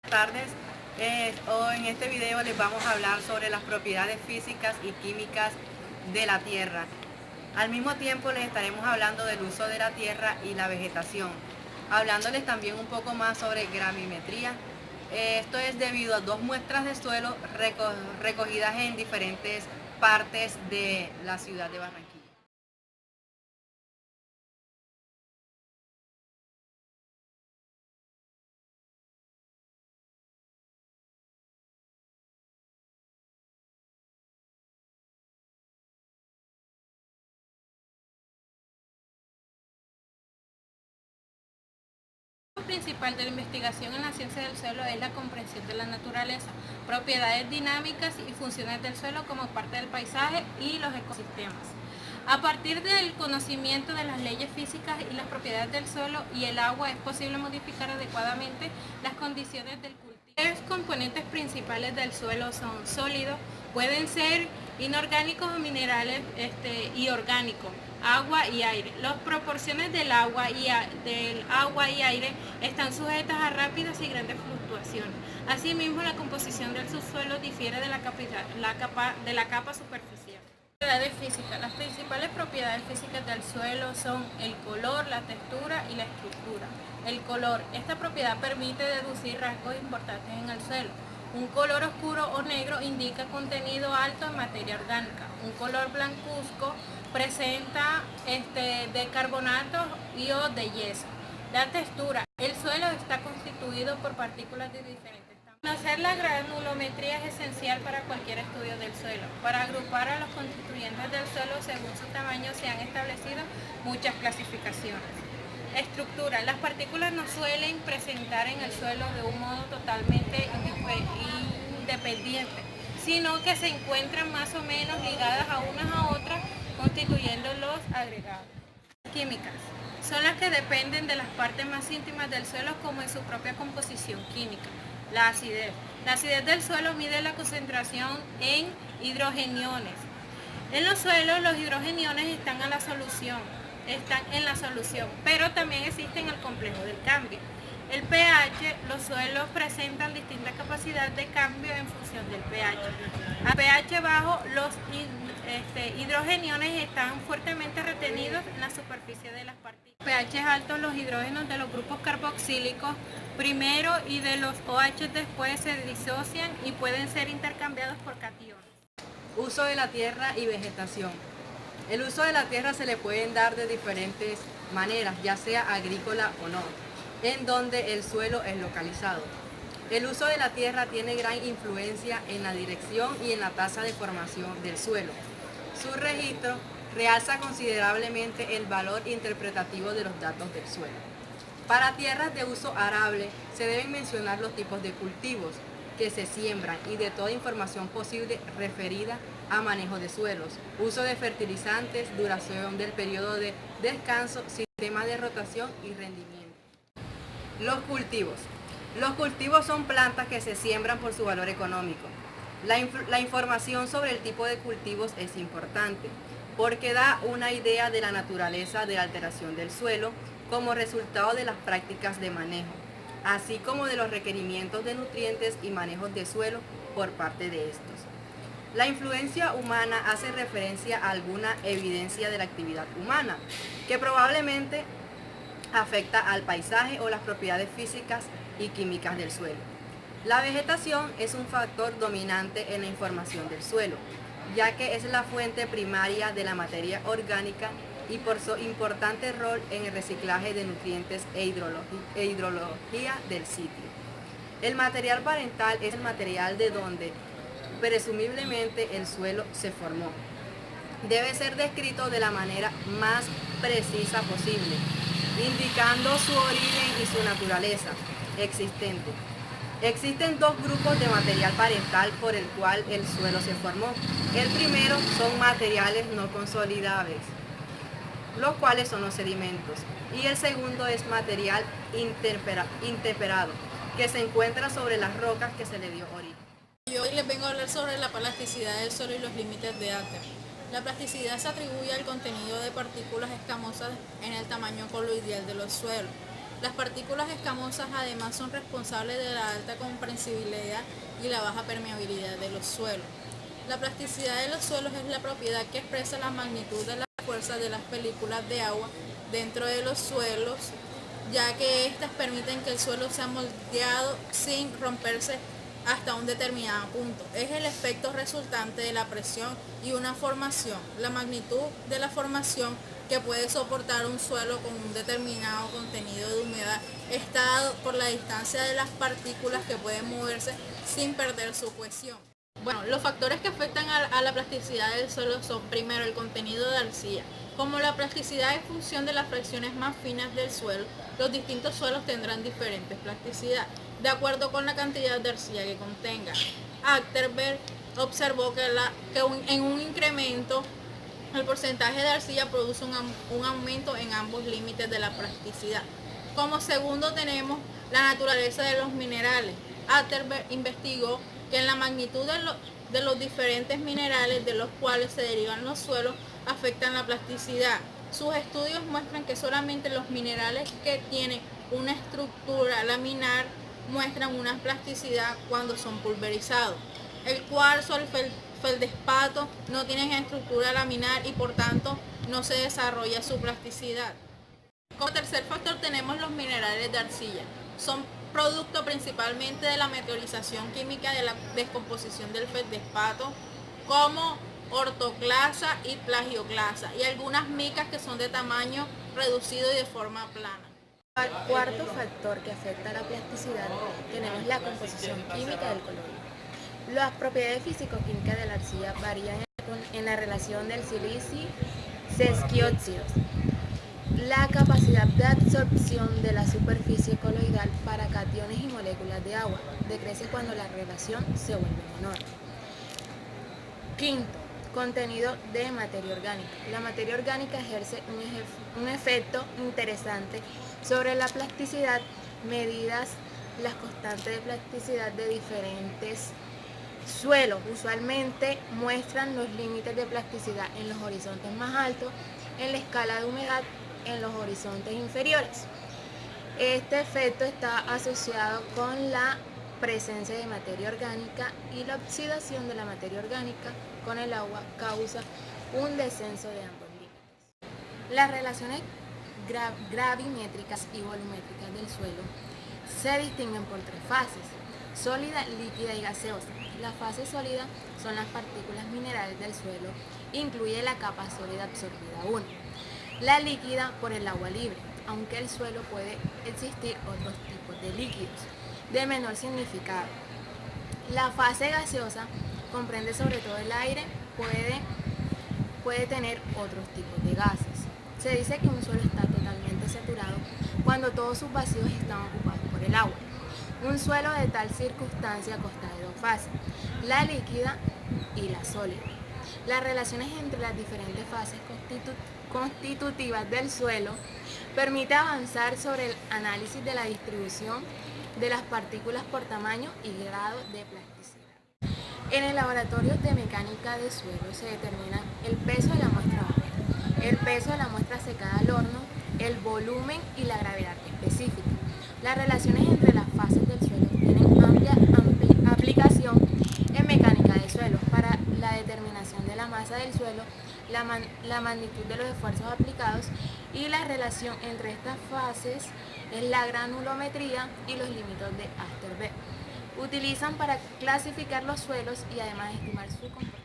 Buenas tardes. Hoy en este video les vamos a hablar sobre las propiedades físicas y químicas de la tierra. Al mismo tiempo les estaremos hablando del uso de la tierra y la vegetación, hablándoles también un poco más sobre gravimetría. Esto es debido a dos muestras de suelo recogidas en diferentes partes de la ciudad de Barranquilla. Principal de la investigación en la ciencia del suelo es la comprensión de la naturaleza, propiedades dinámicas y funciones del suelo como parte del paisaje y los ecosistemas. A partir del conocimiento de las leyes físicas y las propiedades del suelo y el agua es posible modificar adecuadamente las condiciones del cultivo. Los componentes principales del suelo son sólidos, pueden ser inorgánicos o minerales y orgánicos, agua y aire. Las proporciones del agua y aire están sujetas a rápidas y grandes fluctuaciones. Asimismo, la composición del subsuelo difiere de la capa superficial. Propiedades físicas. Las principales propiedades físicas del suelo son el color, la textura y la estructura. El color. Esta propiedad permite deducir rasgos importantes en el suelo. Un color oscuro o negro indica contenido alto en materia orgánica. Un color blancuzco presenta de carbonatos y o de yeso. La textura. El suelo está constituido por partículas de diferentes tamaños. Conocer la granulometría es esencial para cualquier estudio del suelo. Para agrupar a los constituyentes del suelo según su tamaño se han establecido muchas clasificaciones. Estructura. Las partículas no suelen presentar en el suelo de un modo totalmente independiente, sino que se encuentran más o menos ligadas a unas a otras, constituyendo los agregados. Químicas. Son las que dependen de las partes más íntimas del suelo como en su propia composición química. La acidez. La acidez del suelo mide la concentración en hidrogeniones. En los suelos los hidrogeniones están en la solución, pero también existen el complejo del cambio. El pH, los suelos presentan distintas capacidades de cambio en función del pH. A pH bajo, los hidrogeniones están fuertemente retenidos en la superficie de las partículas. pH altos, los hidrógenos de los grupos carboxílicos primero y de los OH después se disocian y pueden ser intercambiados por cationes. Uso de la tierra y vegetación. El uso de la tierra se le pueden dar de diferentes maneras, ya sea agrícola o no, en donde el suelo es localizado. El uso de la tierra tiene gran influencia en la dirección y en la tasa de formación del suelo. Su registro realza considerablemente el valor interpretativo de los datos del suelo. Para tierras de uso arable se deben mencionar los tipos de cultivos que se siembran y de toda información posible referida a manejo de suelos, uso de fertilizantes, duración del periodo de descanso, sistema de rotación y rendimiento. Los cultivos. Los cultivos son plantas que se siembran por su valor económico. La información sobre el tipo de cultivos es importante porque da una idea de la naturaleza de la alteración del suelo como resultado de las prácticas de manejo, así como de los requerimientos de nutrientes y manejos de suelo por parte de estos. La influencia humana hace referencia a alguna evidencia de la actividad humana, que probablemente afecta al paisaje o las propiedades físicas y químicas del suelo. La vegetación es un factor dominante en la información del suelo, ya que es la fuente primaria de la materia orgánica y por su importante rol en el reciclaje de nutrientes e hidrología del sitio. El material parental es el material de donde presumiblemente el suelo se formó. Debe ser descrito de la manera más precisa posible, indicando su origen y su naturaleza existente. Existen dos grupos de material parental por el cual el suelo se formó. El primero son materiales no consolidables, los cuales son los sedimentos, y el segundo es material intemperado, que se encuentra sobre las rocas que se le dio origen. Y hoy les vengo a hablar sobre la plasticidad del suelo y los límites de Acker. La plasticidad se atribuye al contenido de partículas escamosas en el tamaño coloidal de los suelos. Las partículas escamosas además son responsables de la alta compresibilidad y la baja permeabilidad de los suelos. La plasticidad de los suelos es la propiedad que expresa la magnitud de la fuerza de las películas de agua dentro de los suelos, ya que éstas permiten que el suelo sea moldeado sin romperse hasta un determinado punto. Es el efecto resultante de la presión y una formación, la magnitud de la formación que puede soportar un suelo con un determinado contenido de humedad está dado por la distancia de las partículas que pueden moverse sin perder su cohesión. Bueno, los factores que afectan a la plasticidad del suelo son primero el contenido de arcilla. Como la plasticidad es función de las fracciones más finas del suelo, los distintos suelos tendrán diferentes plasticidad, de acuerdo con la cantidad de arcilla que contenga. Achterberg observó que en un incremento el porcentaje de arcilla produce un aumento en ambos límites de la plasticidad. Como segundo tenemos la naturaleza de los minerales. Achterberg investigó que en la magnitud de los diferentes minerales de los cuales se derivan los suelos afectan la plasticidad. Sus estudios muestran que solamente los minerales que tienen una estructura laminar muestran una plasticidad cuando son pulverizados. El cuarzo, el feldespato no tienen estructura laminar y por tanto no se desarrolla su plasticidad. Como tercer factor tenemos los minerales de arcilla. Son producto principalmente de la meteorización química de la descomposición del feldespato, como ortoclasa y plagioclasa, y algunas micas que son de tamaño reducido y de forma plana. Al cuarto factor que afecta a la plasticidad tenemos la composición química del color. Las propiedades físico-químicas de la arcilla varían en la relación del silicio-sesquióxidos. La capacidad de absorción de la superficie coloidal para cationes y moléculas de agua decrece cuando la relación se vuelve menor. Quinto, contenido de materia orgánica. La materia orgánica ejerce un efecto interesante sobre la plasticidad, medidas las constantes de plasticidad de diferentes suelos. Usualmente muestran los límites de plasticidad en los horizontes más altos, en la escala de humedad en los horizontes inferiores. Este efecto está asociado con la presencia de materia orgánica y la oxidación de la materia orgánica con el agua causa un descenso de ambos límites. Las relaciones gravimétricas y volumétricas del suelo se distinguen por tres fases: sólida, líquida y gaseosa. La fase sólida son las partículas minerales del suelo, incluye la capa sólida absorbida 1. La líquida por el agua libre, aunque en el suelo puede existir otros tipos de líquidos de menor significado. La fase gaseosa comprende sobre todo el aire, puede tener otros tipos de gases. Se dice que un suelo está totalmente saturado cuando todos sus vacíos están ocupados por el agua. Un suelo de tal circunstancia consta de dos fases, la líquida y la sólida. Las relaciones entre las diferentes fases constitutivas del suelo permite avanzar sobre el análisis de la distribución de las partículas por tamaño y grado de plasticidad. En el laboratorio de mecánica de suelo se determina el peso de la muestra húmeda, el peso de la muestra secada al horno, el volumen y la gravedad específica. Las relaciones entre las fases del suelo tienen amplia aplicación en mecánica de suelo para la determinación de la masa del suelo, la magnitud de los esfuerzos aplicados y la relación entre estas fases es la granulometría y los límites de Achterberg. Utilizan para clasificar los suelos y además estimar su comportamiento.